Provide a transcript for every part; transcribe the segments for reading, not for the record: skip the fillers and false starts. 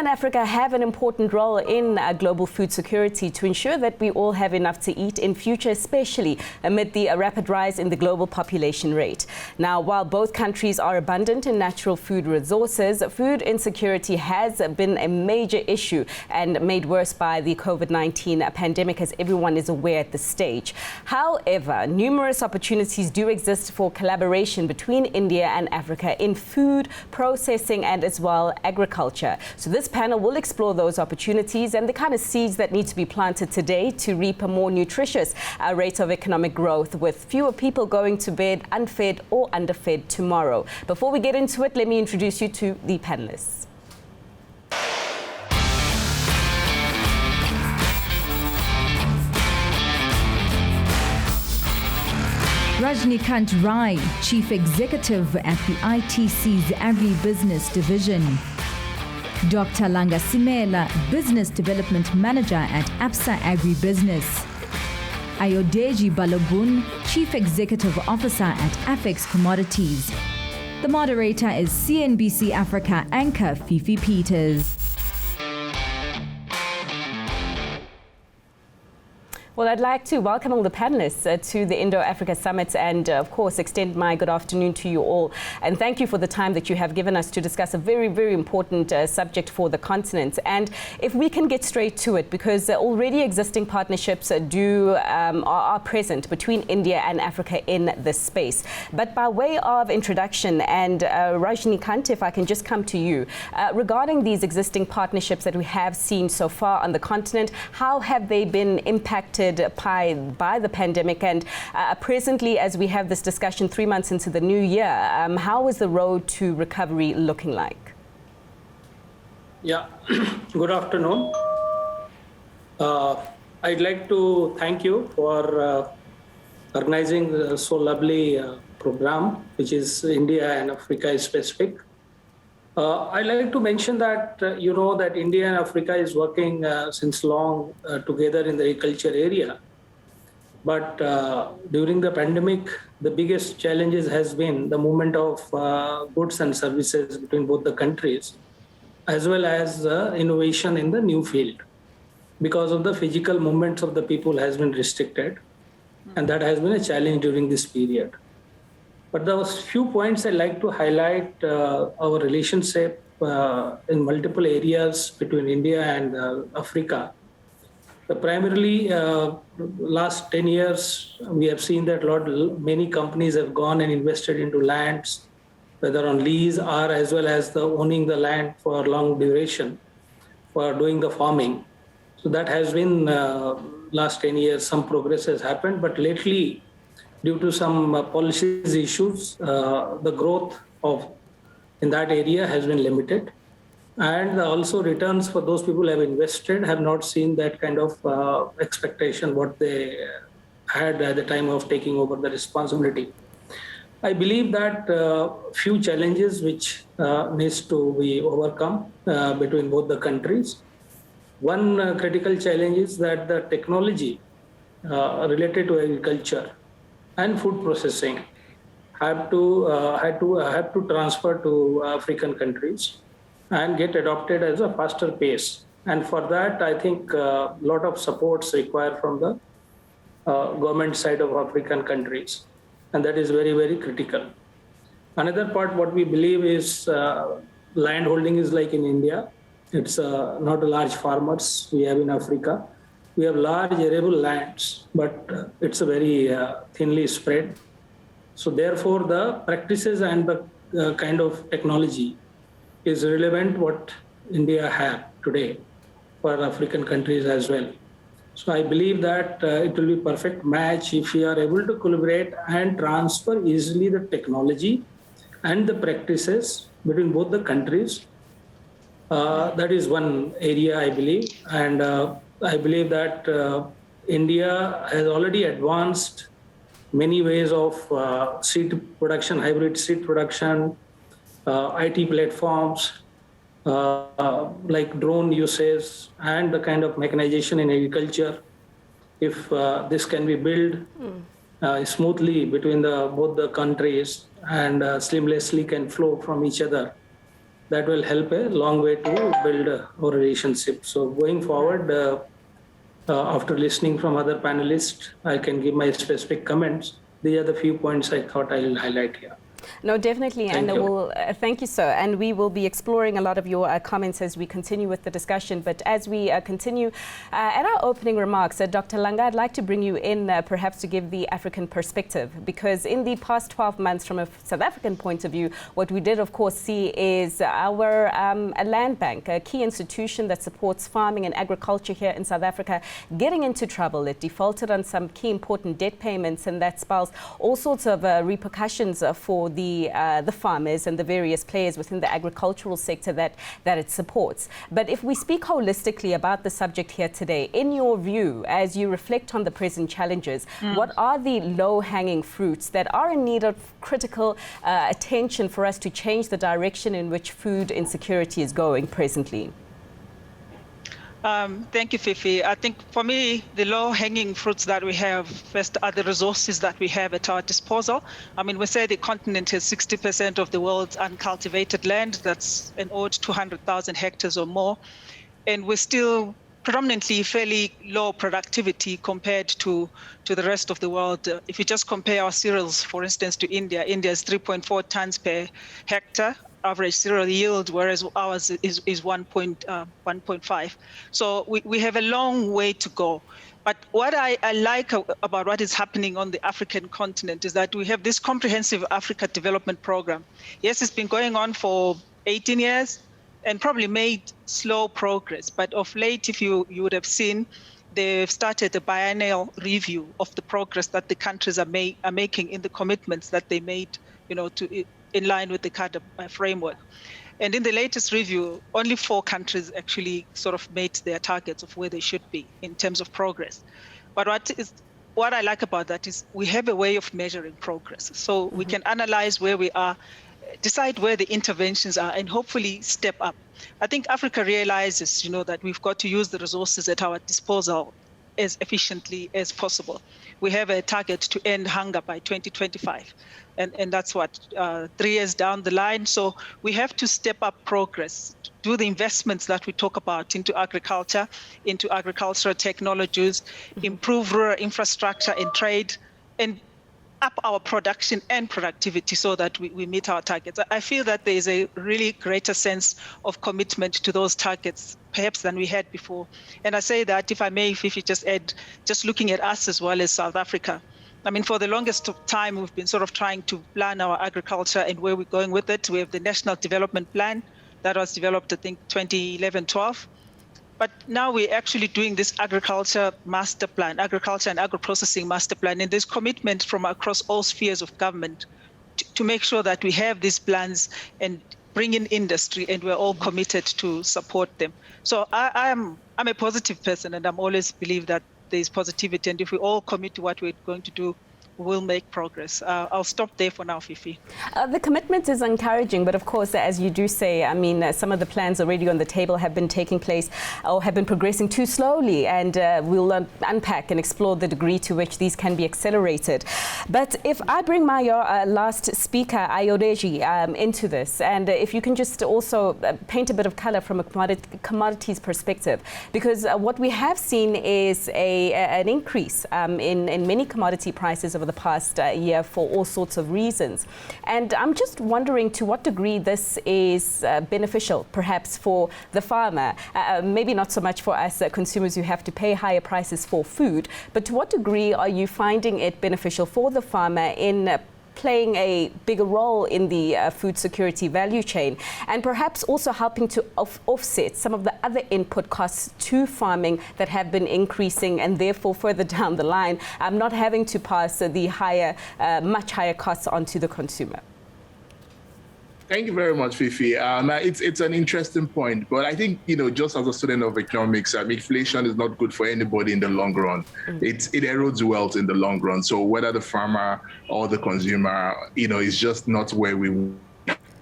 and Africa have an important role in global food security to ensure that we all have enough to eat in future, especially amid the rapid rise in the global population rate. Now, while both countries are abundant in natural food resources, food insecurity has been a major issue and made worse by the COVID-19 pandemic, as everyone is aware at this stage. However, numerous opportunities do exist for collaboration between India and Africa in food, processing and as well agriculture. So this panel will explore those opportunities and the kind of seeds that need to be planted today to reap a more nutritious rate of economic growth, with fewer people going to bed unfed or underfed tomorrow. Before we get into it, let me introduce you to the panelists. Rajnikant Rai, Chief Executive at the ITC's Agri-Business Division. Dr. Langa Simela, Business Development Manager at APSA Agribusiness. Ayodeji Balogun, Chief Executive Officer at Afex Commodities. The moderator is CNBC Africa anchor Fifi Peters. Well, I'd like to welcome all the panelists to the Indo-Africa Summit and, of course, extend my good afternoon to you all. And thank you for the time that you have given us to discuss a very, very important subject for the continent. And if we can get straight to it, because already existing partnerships are present between India and Africa in this space. But by way of introduction, and Rajnikant, if I can just come to you, regarding these existing partnerships that we have seen so far on the continent, how have they been impacted by the pandemic, and presently, as we have this discussion 3 months into the new year, how is the road to recovery looking like? Yeah, good afternoon. I'd like to thank you for organizing so lovely program, which is India and Africa specific. I'd like to mention that, that India and Africa is working since long together in the agriculture area. But during the pandemic, the biggest challenges has been the movement of goods and services between both the countries, as well as innovation in the new field. Because of the physical movements of the people has been restricted, and that has been a challenge during this period. But there was few points I'd like to highlight our relationship in multiple areas between India and Africa. Primarily, last 10 years, we have seen that many companies have gone and invested into lands, whether on lease or as well as owning the land for long duration for doing the farming. So that has been last 10 years, some progress has happened, but lately, due to some policies issues, the growth in that area has been limited. And also returns for those people who have invested have not seen that kind of expectation what they had at the time of taking over the responsibility. I believe that few challenges which needs to be overcome between both the countries. One critical challenge is that the technology related to agriculture and food processing have to transfer to African countries and get adopted as a faster pace. And for that, I think a lot of supports required from the government side of African countries. And that is very, very critical. Another part, what we believe is land holding is like in India. It's not a large farmers we have in Africa. We have large arable lands, but it's a very thinly spread. So therefore, the practices and the kind of technology is relevant what India have today for African countries as well. So I believe that it will be perfect match if we are able to collaborate and transfer easily the technology and the practices between both the countries. That is one area I believe. And I believe that India has already advanced many ways of seed production, hybrid seed production, IT platforms, like drone usage and the kind of mechanization in agriculture. If this can be built smoothly between both the countries and seamlessly can flow from each other, that will help a long way to build our relationship. So going forward, after listening from other panelists, I can give my specific comments. These are the few points I thought I will highlight here. No, definitely, and thank you, sir. And we will be exploring a lot of your comments as we continue with the discussion. But as we continue at our opening remarks, Dr. Langa, I'd like to bring you in perhaps to give the African perspective, because in the past 12 months, from a South African point of view, what we did, of course, see is our a land bank, a key institution that supports farming and agriculture here in South Africa, getting into trouble. It defaulted on some key important debt payments, and that spells all sorts of repercussions for the farmers and the various players within the agricultural sector that it supports. But if we speak holistically about the subject here today, in your view, as you reflect on the present challenges, what are the low-hanging fruits that are in need of critical attention for us to change the direction in which food insecurity is going presently? Thank you, Fifi. I think for me, the low-hanging fruits that we have first are the resources that we have at our disposal. I mean, we say the continent has 60% of the world's uncultivated land. That's an odd 200,000 hectares or more. And we're still predominantly fairly low productivity compared to the rest of the world. If you just compare our cereals, for instance, to India, India is 3.4 tons per hectare average cereal yield, whereas ours is 1.5. So we have a long way to go. But what I like about what is happening on the African continent is that we have this comprehensive Africa development program. Yes, it's been going on for 18 years and probably made slow progress. But of late, if you would have seen, they've started a biennial review of the progress that the countries are making in the commitments that they made, in line with the CAD framework. And in the latest review, only 4 countries actually sort of made their targets of where they should be in terms of progress. But what I like about that is we have a way of measuring progress. So we can analyze where we are, decide where the interventions are, and hopefully step up. I think Africa realizes, that we've got to use the resources at our disposal as efficiently as possible. We have a target to end hunger by 2025. And that's 3 years down the line. So we have to step up progress, do the investments that we talk about into agriculture, into agricultural technologies, improve rural infrastructure and trade, and up our production and productivity so that we meet our targets. I feel that there is a really greater sense of commitment to those targets, perhaps than we had before. And I say that, if I may, if you just add, just looking at us as well as South Africa, I mean, for the longest time, we've been sort of trying to plan our agriculture and where we're going with it. We have the National Development Plan that was developed, I think, 2011-12. But now we're actually doing this agriculture master plan, agriculture and agro-processing master plan, and there's commitment from across all spheres of government to make sure that we have these plans and bring in industry, and we're all committed to support them. So I'm a positive person, and I'm always believe that there's positivity, and if we all commit to what we're going to do, we'll make progress. I'll stop there for now, Fifi. The commitment is encouraging, but of course, as you do say, I mean, some of the plans already on the table have been taking place or have been progressing too slowly, and we'll unpack and explore the degree to which these can be accelerated. But if I bring my last speaker, Ayodeji, into this, and if you can just also paint a bit of color from a commodities perspective, because what we have seen is an increase in many commodity prices over the past year for all sorts of reasons. And I'm just wondering to what degree this is beneficial, perhaps for the farmer, maybe not so much for us consumers who have to pay higher prices for food, but to what degree are you finding it beneficial for the farmer in playing a bigger role in the food security value chain, and perhaps also helping to offset some of the other input costs to farming that have been increasing, and therefore further down the line, not having to pass the much higher costs onto the consumer? Thank you very much, Fifi. It's an interesting point, but I think, just as a student of economics, inflation is not good for anybody in the long run. It erodes wealth in the long run. So whether the farmer or the consumer, is just not where we.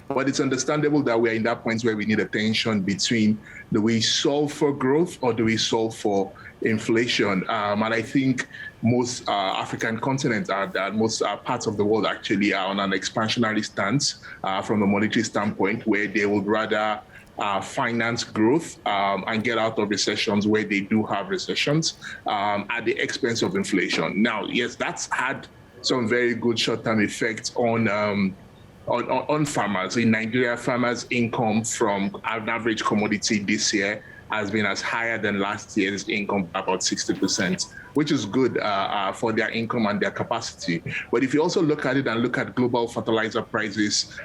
But it's understandable that we're in that point where we need a tension between, do we solve for growth or do we solve for inflation. And I think most African continents most parts of the world actually are on an expansionary stance from a monetary standpoint, where they would rather finance growth and get out of recessions where they do have recessions at the expense of inflation. Now, yes, that's had some very good short-term effects on farmers. In Nigeria, farmers' income from an average commodity this year has been as higher than last year's income, about 60%, which is good for their income and their capacity. But if you also look at it and look at global fertilizer prices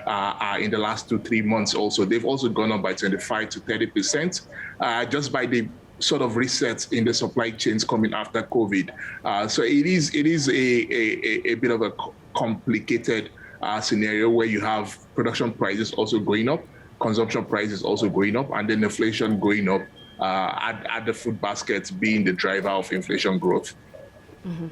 in the last 2-3 months also, they've also gone up by 25 to 30%, just by the sort of resets in the supply chains coming after COVID. So it is a bit of a complicated scenario where you have production prices also going up, consumption prices also going up, and then inflation going up at the food basket being the driver of inflation growth. Mm-hmm.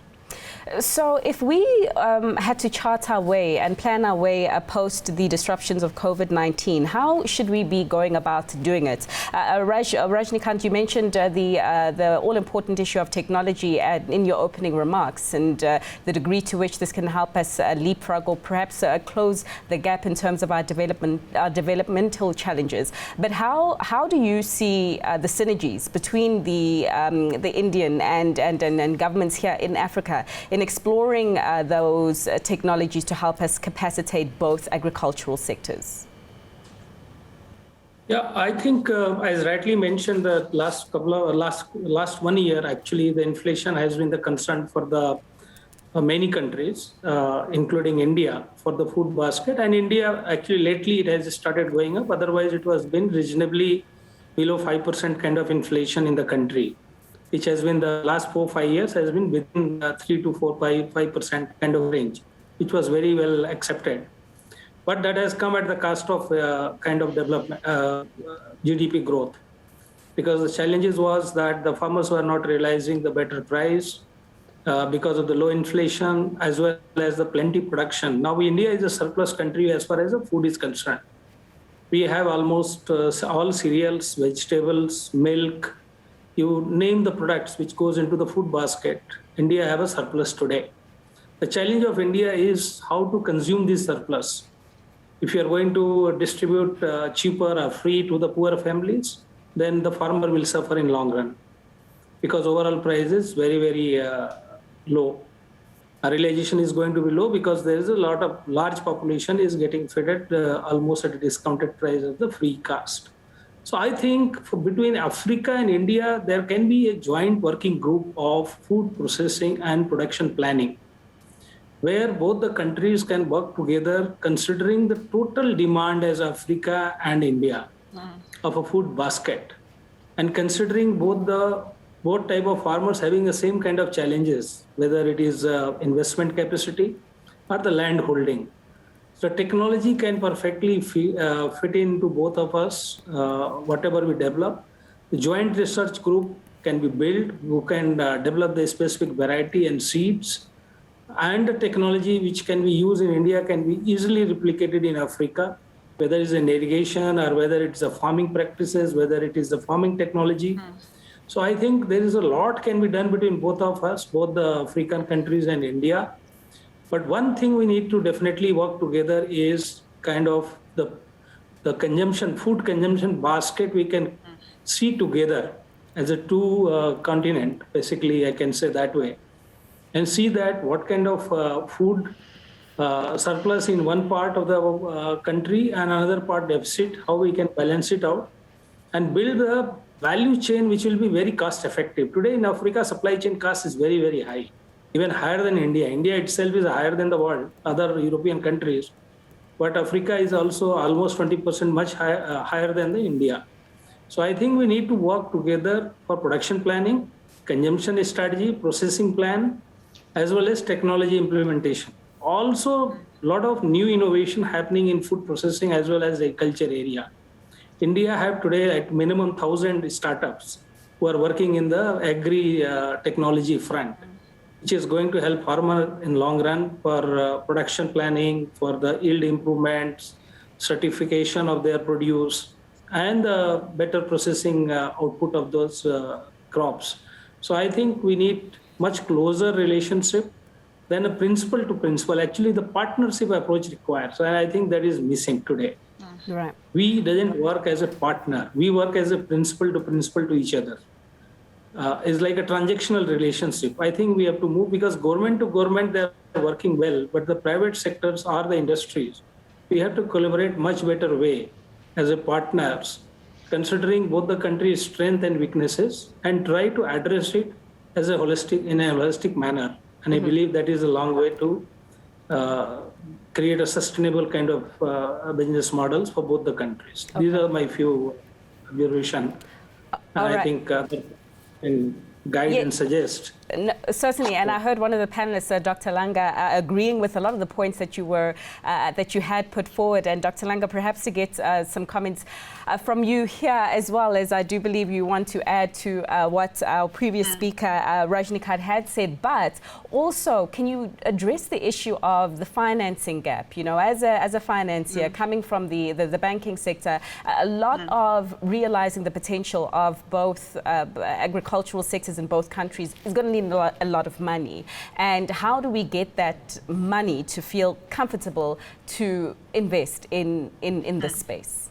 So if we had to chart our way and plan our way post the disruptions of COVID-19, how should we be going about doing it? Rajnikant, you mentioned the all-important issue of technology in your opening remarks, and the degree to which this can help us leapfrog or perhaps close the gap in terms of our developmental challenges. But how do you see the synergies between the Indian and governments here in Africa in exploring those technologies to help us capacitate both agricultural sectors? Yeah, I think as rightly mentioned, the last 1 year, actually, the inflation has been the concern for the many countries, including India, for the food basket. And India, actually, lately it has started going up. Otherwise, it was been reasonably below 5% kind of inflation in the country, which has been the last 4-5 years has been within 3 to 5% kind of range, which was very well accepted. But that has come at the cost of kind of development, GDP growth, because the challenges was that the farmers were not realizing the better price because of the low inflation as well as the plenty production. Now India is a surplus country as far as the food is concerned. We have almost all cereals, vegetables, milk. You name the products which goes into the food basket, India have a surplus today. The challenge of India is how to consume this surplus. If you are going to distribute cheaper or free to the poor families, then the farmer will suffer in long run, because overall price is very, very low. Our realization is going to be low because there is a large population is getting fed almost at a discounted price of the free cost. So I think between Africa and India, there can be a joint working group of food processing and production planning, where both the countries can work together considering the total demand as Africa and India of a food basket, and considering both type of farmers having the same kind of challenges, whether it is investment capacity or the land holding. So technology can perfectly fit into both of us, whatever we develop. The joint research group can be built, who can develop the specific variety and seeds, and the technology which can be used in India can be easily replicated in Africa, whether it's in irrigation or whether it's the farming practices, whether it is the farming technology. So I think there is a lot can be done between both of us, both the African countries and India. But one thing we need to definitely work together is kind of the food consumption basket we can see together as a two continent, basically I can say that way, and see that what kind of food surplus in one part of the country and another part deficit, how we can balance it out and build a value chain which will be very cost effective. Today in Africa, supply chain cost is very, very high, even higher than India. India itself is higher than the world, other European countries. But Africa is also almost 20% much higher than the India. So I think we need to work together for production planning, consumption strategy, processing plan, as well as technology implementation. Also, a lot of new innovation happening in food processing as well as agriculture area. India have today at minimum 1,000 startups who are working in the agri-technology front, which is going to help farmer in long run for production planning, for the yield improvements, certification of their produce, and the better processing output of those crops. So I think we need much closer relationship than a principal to principal. Actually, the partnership approach requires, and I think that is missing today. Right. We doesn't work as a partner. We work as a principal to each other. It's like a transactional relationship. I think we have to move because government to government, they're working well, but the private sectors are the industries. We have to collaborate much better way as a partners, considering both the country's strength and weaknesses, and try to address it as a holistic manner. And I believe that is a long way to create a sustainable kind of business models for both the countries. Okay. These are my few observations. I think can guide and suggest. No, certainly, and I heard one of the panelists, Dr. Langa, agreeing with a lot of the points that you had put forward. And Dr. Langa, perhaps to get some comments from you here, as well as I do believe you want to add to what our previous speaker, Rajnikant, had said. But also, can you address the issue of the financing gap? You know, as a financier coming from the banking sector, a lot of realizing the potential of both agricultural sectors in both countries is going to need a lot of money. And how do we get that money to feel comfortable to invest in this space?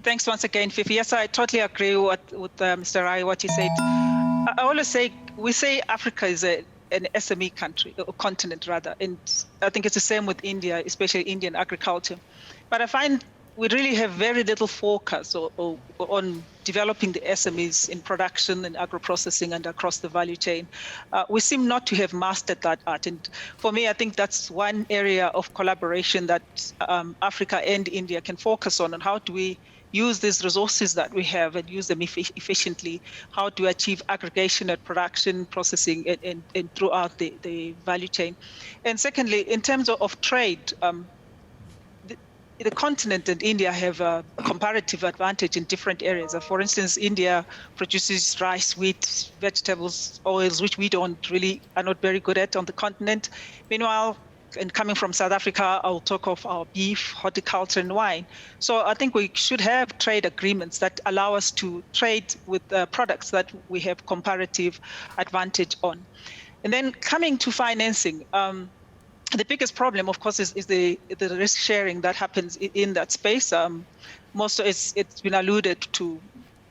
Thanks once again, Fifi. Yes, I totally agree with Mr. Rai, what he said. I always say, we say Africa is an SME country, or continent rather, and I think it's the same with India, especially Indian agriculture. But I find we really have very little focus on developing the SMEs in production and agro-processing and across the value chain. We seem not to have mastered that art. And for me, I think that's one area of collaboration that Africa and India can focus on. And how do we use these resources that we have and use them efficiently? How to achieve aggregation at production, processing, and throughout the value chain? And secondly, in terms of trade, the continent and India have a comparative advantage in different areas. For instance, India produces rice, wheat, vegetables, oils, which we are not very good at on the continent. Meanwhile, and coming from South Africa, I'll talk of our beef, horticulture, and wine. So I think we should have trade agreements that allow us to trade with products that we have comparative advantage on. And then coming to financing, the biggest problem, of course, is the risk sharing that happens in that space. It's been alluded to.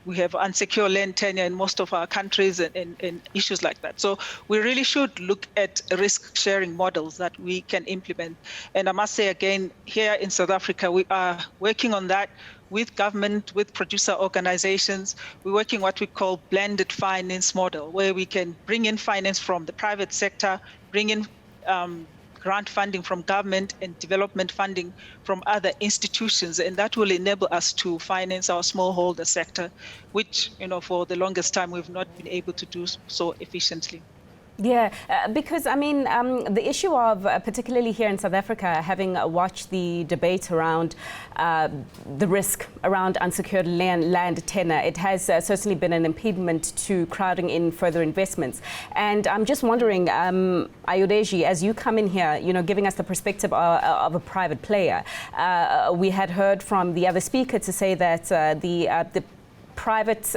We have unsecured land tenure in most of our countries and issues like that. So we really should look at risk sharing models that we can implement. And I must say again, here in South Africa, we are working on that with government, with producer organizations. We're working what we call blended finance model, where we can bring in finance from the private sector, bring in grant funding from government and development funding from other institutions, and that will enable us to finance our smallholder sector, which, for the longest time we've not been able to do so efficiently. Yeah, because I mean, the issue of, particularly here in South Africa, having watched the debate around the risk around unsecured land tenure, it has certainly been an impediment to crowding in further investments. And I'm just wondering, Ayodeji, as you come in here, giving us the perspective of a private player, we had heard from the other speaker to say that the private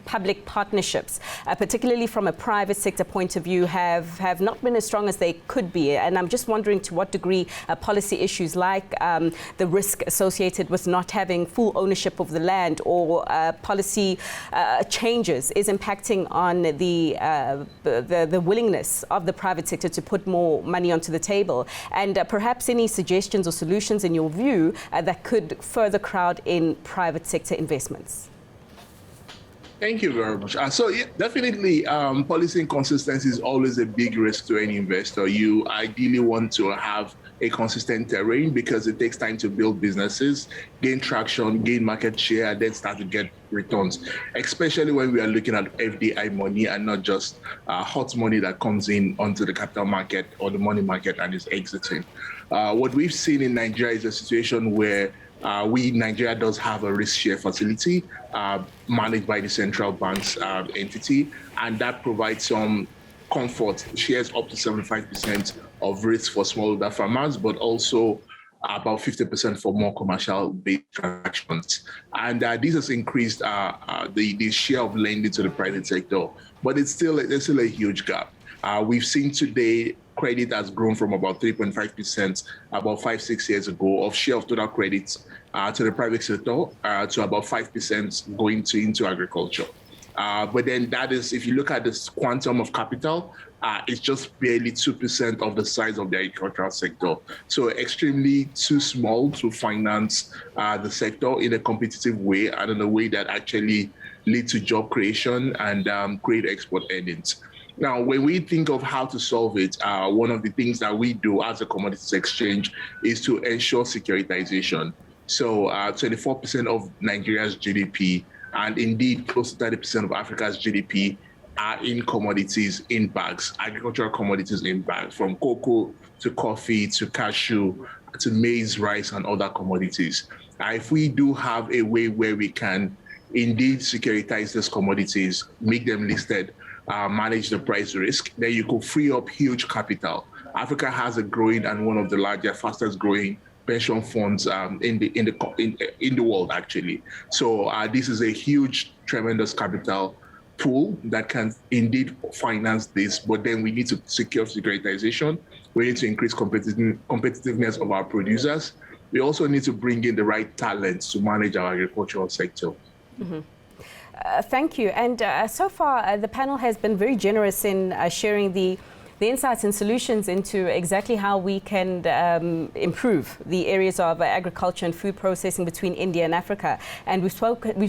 public partnerships, particularly from a private sector point of view, have not been as strong as they could be. And I'm just wondering to what degree policy issues like the risk associated with not having full ownership of the land or policy changes is impacting on the willingness of the private sector to put more money onto the table. And perhaps any suggestions or solutions in your view that could further crowd in private sector investments. Thank you very much. So yeah, definitely, policy inconsistency is always a big risk to any investor. You ideally want to have a consistent terrain because it takes time to build businesses, gain traction, gain market share, and then start to get returns, especially when we are looking at FDI money and not just hot money that comes in onto the capital market or the money market and is exiting. What we've seen in Nigeria is a situation where Nigeria does have a risk share facility managed by the central bank's entity, and that provides some comfort, shares up to 75% of risk for smallholder farmers, but also about 50% for more commercial-based transactions. And this has increased the share of lending to the private sector, but there's still a huge gap. We've seen today credit has grown from about 3.5% about 5-6 years ago of share of total credits to the private sector to about 5% going into agriculture. But then that is, if you look at this quantum of capital, it's just barely 2% of the size of the agricultural sector. So extremely too small to finance the sector in a competitive way and in a way that actually lead to job creation and create export earnings. Now, when we think of how to solve it, one of the things that we do as a commodities exchange is to ensure securitization. So 24% of Nigeria's GDP and indeed close to 30% of Africa's GDP are in commodities in bags, agricultural commodities in bags, from cocoa to coffee to cashew to maize, rice, and other commodities. If we do have a way where we can indeed securitize these commodities, make them listed, manage the price risk, then you could free up huge capital. Africa has a growing and one of the largest, fastest growing pension funds in the world, actually. So this is a huge, tremendous capital pool that can indeed finance this, but then we need to secure securitization. We need to increase competitiveness of our producers. We also need to bring in the right talents to manage our agricultural sector. Mm-hmm. Thank you. And so far, the panel has been very generous in sharing the insights and solutions into exactly how we can improve the areas of agriculture and food processing between India and Africa. And we've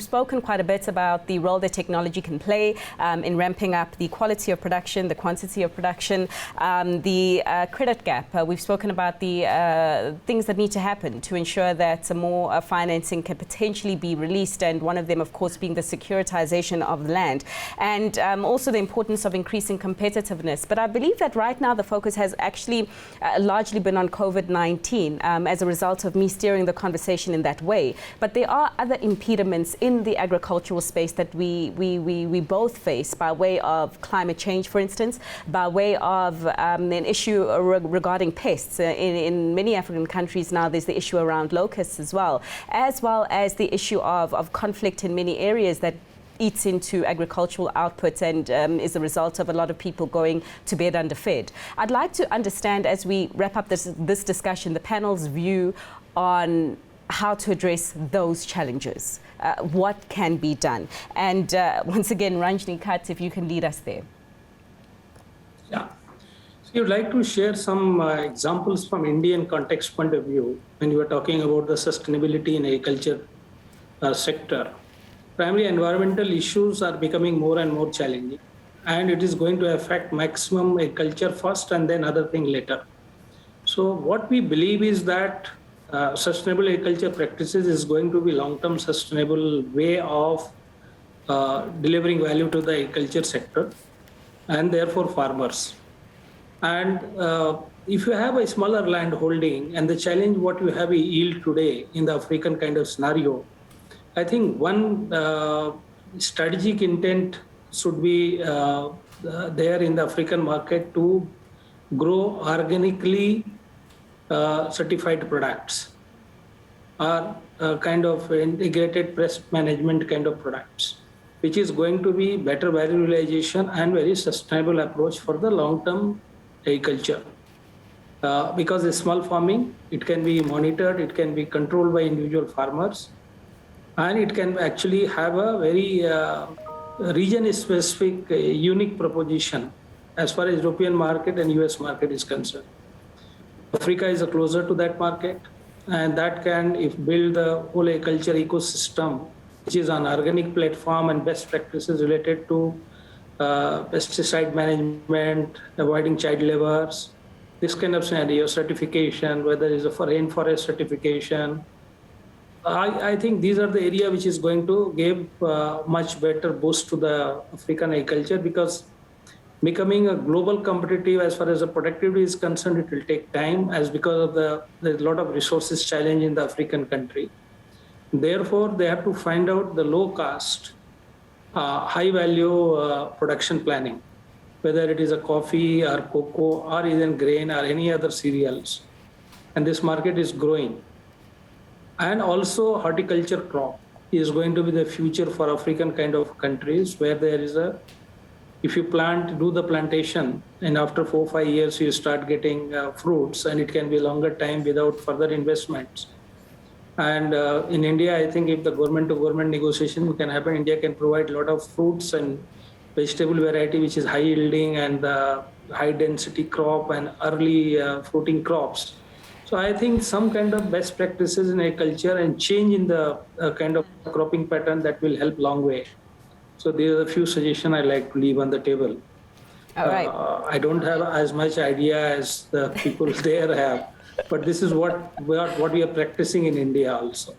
spoken quite a bit about the role that technology can play in ramping up the quality of production, the quantity of production, the credit gap. We've spoken about the things that need to happen to ensure that more financing can potentially be released, and one of them, of course, being the securitization of land, and also the importance of increasing competitiveness. But I believe that right now the focus has actually largely been on COVID-19 as a result of me steering the conversation in that way. But there are other impediments in the agricultural space that we both face, by way of climate change, for instance, by way of an issue regarding pests. In many African countries now, there's the issue around locusts as well as the issue of conflict in many areas that eats into agricultural output and is a result of a lot of people going to bed underfed. I'd like to understand, as we wrap up this discussion, the panel's view on how to address those challenges. What can be done? And once again, Ranjini Khat, if you can lead us there. Yeah. So you'd like to share some examples from Indian context point of view when you were talking about the sustainability in agriculture sector. Primary environmental issues are becoming more and more challenging, and it is going to affect maximum agriculture first and then other thing later. So what we believe is that sustainable agriculture practices is going to be long-term sustainable way of delivering value to the agriculture sector and therefore farmers. And if you have a smaller land holding and the challenge what you have a yield today in the African kind of scenario, I think one strategic intent should be there in the African market to grow organically certified products or kind of integrated pest management kind of products, which is going to be better value realization and very sustainable approach for the long-term agriculture. Because it's small farming, it can be monitored, it can be controlled by individual farmers, and it can actually have a very region-specific, unique proposition as far as European market and US market is concerned. Africa is closer to that market, and that can, if build the whole agriculture ecosystem, which is an organic platform and best practices related to pesticide management, avoiding child labors, this kind of scenario, certification, whether it's for rainforest certification. I think these are the area which is going to give much better boost to the African agriculture, because becoming a global competitive as far as the productivity is concerned, it will take time, as because of there's a lot of resources challenge in the African country. Therefore, they have to find out the low cost, high value production planning, whether it is a coffee or cocoa or even grain or any other cereals. and this market is growing. And also horticulture crop is going to be the future for African kind of countries, where there is if you do the plantation, and after 4-5 years you start getting fruits, and it can be longer time without further investments. And in India, I think if the government to government negotiation can happen, India can provide a lot of fruits and vegetable variety which is high yielding and high density crop and early fruiting crops. So I think some kind of best practices in agriculture and change in the kind of cropping pattern that will help long way. So these are a few suggestions I like to leave on the table. All right. I don't have as much idea as the people there have, but this is what we are practicing in India also.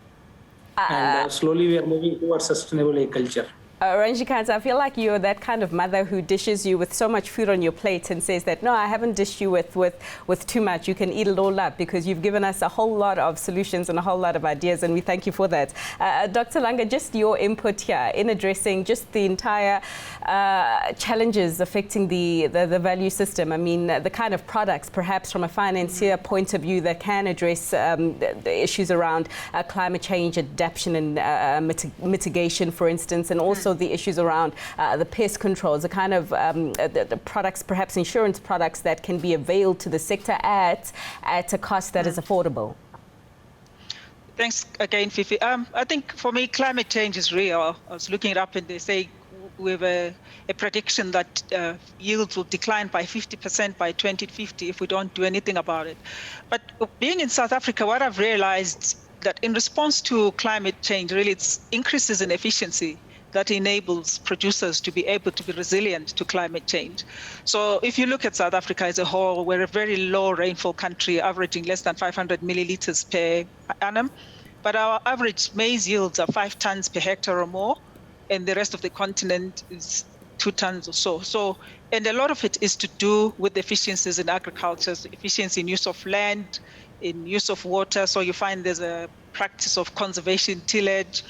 And slowly we are moving towards sustainable agriculture. Ranjikant, I feel like you're that kind of mother who dishes you with so much food on your plate and says that, no, I haven't dished you with too much. You can eat it all up, because you've given us a whole lot of solutions and a whole lot of ideas, and we thank you for that. Dr. Langa, just your input here in addressing just the entire challenges affecting the value system. I mean, the kind of products, perhaps from a financier point of view, that can address the issues around climate change, adaptation and mitigation, for instance, and also the issues around the pest controls, the kind of the products, perhaps insurance products, that can be availed to the sector at a cost that is affordable. Thanks again, Fifi. I think for me, climate change is real. I was looking it up, and they say we have a prediction that yields will decline by 50% by 2050 if we don't do anything about it. But being in South Africa, what I've realized that in response to climate change, really it's increases in efficiency that enables producers to be able to be resilient to climate change. So if you look at South Africa as a whole, we're a very low rainfall country, averaging less than 500 milliliters per annum. But our average maize yields are 5 tons per hectare or more, and the rest of the continent is 2 tons or so. So, and a lot of it is to do with efficiencies in agriculture, efficiency in use of land, in use of water. So you find there's a practice of conservation tillage,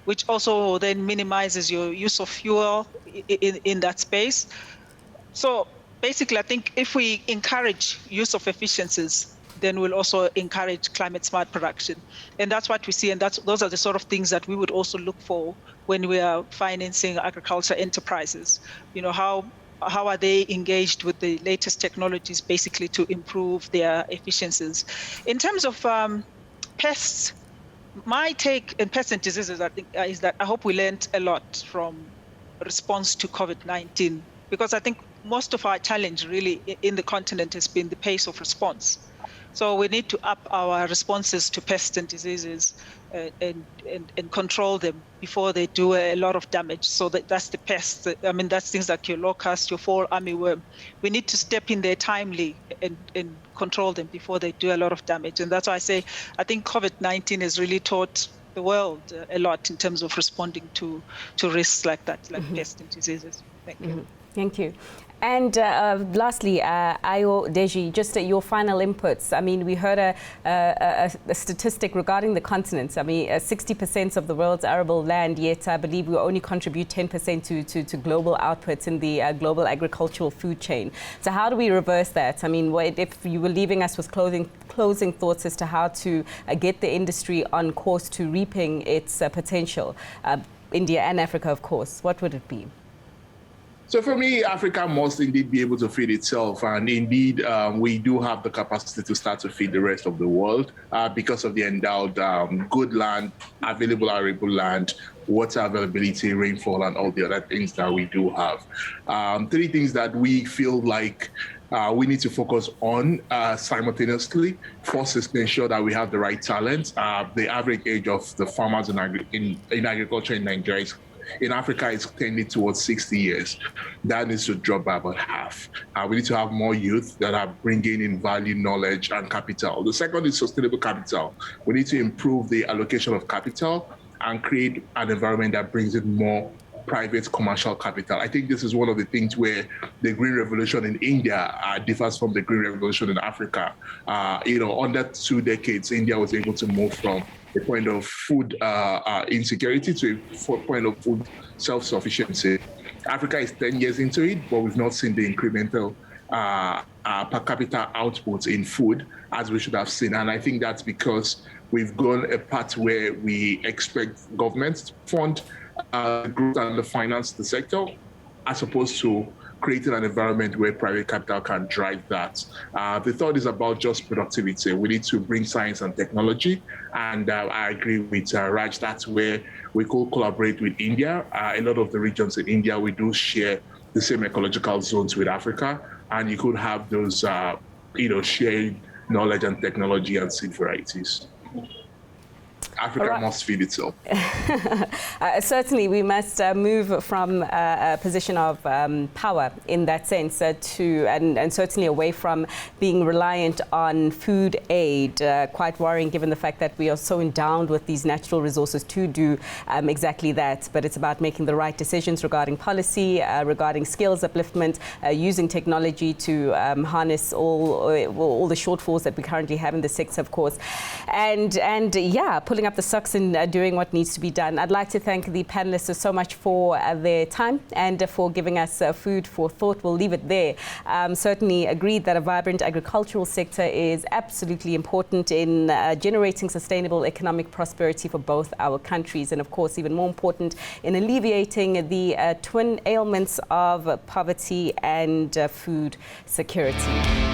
which also then minimizes your use of fuel in that space. So basically, I think if we encourage use of efficiencies, then we'll also encourage climate smart production. And that's what we see, and those are the sort of things that we would also look for when we are financing agriculture enterprises. You know, how are they engaged with the latest technologies, basically to improve their efficiencies. In terms of pests, my take in pests and diseases, I think, is that I hope we learned a lot from response to COVID-19, because I think most of our challenge really in the continent has been the pace of response. So we need to up our responses to pests and diseases and control them before they do a lot of damage. So that's the pests. I mean, that's things like your locust, your fall armyworm. We need to step in there timely and control them before they do a lot of damage. And that's why I say I think COVID-19 has really taught the world a lot in terms of responding to risks like that, like pests and diseases. Thank you. Thank you. And lastly, Ayo Deji, just your final inputs. I mean, we heard a statistic regarding the continents. I mean, 60% of the world's arable land, yet I believe we only contribute 10% to global outputs in the global agricultural food chain. So how do we reverse that? I mean, if you were leaving us with closing thoughts as to how to get the industry on course to reaping its potential, India and Africa, of course, what would it be? So for me, Africa must indeed be able to feed itself. And indeed, we do have the capacity to start to feed the rest of the world because of the endowed good land, available arable land, water availability, rainfall, and all the other things that we do have. 3 things that we feel like we need to focus on simultaneously. First is to ensure that we have the right talent. The average age of the farmers in agriculture in Nigeria in Africa is tending towards 60 years. That needs to drop by about half. We need to have more youth that are bringing in value, knowledge, and capital. The second is sustainable capital. We need to improve the allocation of capital and create an environment that brings in more private commercial capital. I think this is one of the things where the Green Revolution in India differs from the Green Revolution in Africa. Under 2 decades, India was able to move from a point of food insecurity to a point of food self-sufficiency. Africa is 10 years into it, but we've not seen the incremental per capita output in food as we should have seen. And I think that's because we've gone a path where we expect governments to fund the growth and the finance the sector, as opposed to creating an environment where private capital can drive that. The third is about just productivity. We need to bring science and technology. And I agree with Raj, that's where we could collaborate with India. A lot of the regions in India, we do share the same ecological zones with Africa. And you could have those, sharing knowledge and technology and seed varieties. Africa must feed itself. Certainly, we must move from a position of power in that sense and certainly away from being reliant on food aid. Quite worrying given the fact that we are so endowed with these natural resources to do exactly that. But it's about making the right decisions regarding policy, regarding skills upliftment, using technology to harness all the shortfalls that we currently have in the sector, of course. And pulling up the socks and doing what needs to be done. I'd like to thank the panelists so much for their time and for giving us food for thought. We'll leave it there. Certainly agreed that a vibrant agricultural sector is absolutely important in generating sustainable economic prosperity for both our countries, and of course even more important in alleviating the twin ailments of poverty and food security.